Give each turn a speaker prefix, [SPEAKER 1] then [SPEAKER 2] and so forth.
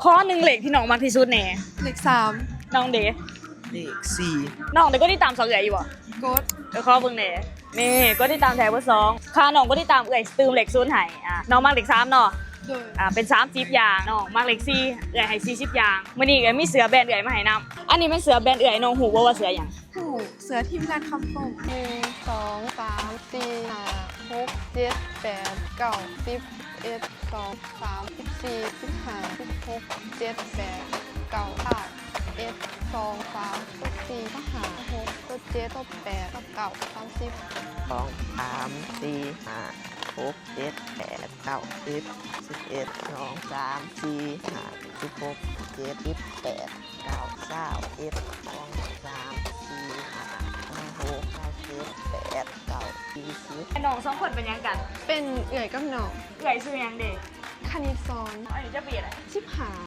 [SPEAKER 1] ข้อหนึ่งเหล็กที่น้องมักที่สุดแน่
[SPEAKER 2] เลข3
[SPEAKER 1] น้องเด๋
[SPEAKER 3] เลขสี่
[SPEAKER 1] น้องเด๋ก็ที่ตามสองเอื่อยอยู่บ่
[SPEAKER 2] กด
[SPEAKER 1] เดี๋ยวข้อเบิ่งแน่นี่ก็ที่ตามแถวเบอร์สองค่าน้องก็ที่ตามเอื่อยตืมเหล็กศูนย์ให้น้องมักเหล็ก3เนาะ
[SPEAKER 2] โดย
[SPEAKER 1] เป็น30อย่างน้องมักเหล็ก4เอื่อยให้40อย่างมื้อนี้ก็มีเสือแบรนด์เอื่อยมาให้นํอันนี้เป็นเสือแบรนด์เอื่อยน้องฮู้บ่ว่าเสือหยัง
[SPEAKER 2] ผู้เสือทีมงานคำปง
[SPEAKER 4] 1 2 3 4 5 6 7 8 9 10 11 12 13 14 15 16 17 18 19 20 1 2 3 4 5 6 7 8 9 30
[SPEAKER 3] สองสามสี่ห้าหกเจ็ดแปดเก้าสิบ11 12 13 14 15 16 17 18 19 20 21 22 23 24 25 26 27 28 20
[SPEAKER 1] น้องสองคนเป็นหยังกัน
[SPEAKER 4] เป็นเอื่อยกับหนอง
[SPEAKER 1] เอื่อยชื่อหยังเด้
[SPEAKER 4] คณิตซอน
[SPEAKER 1] อันนี้จะเปลี่ยนอะไร
[SPEAKER 4] 15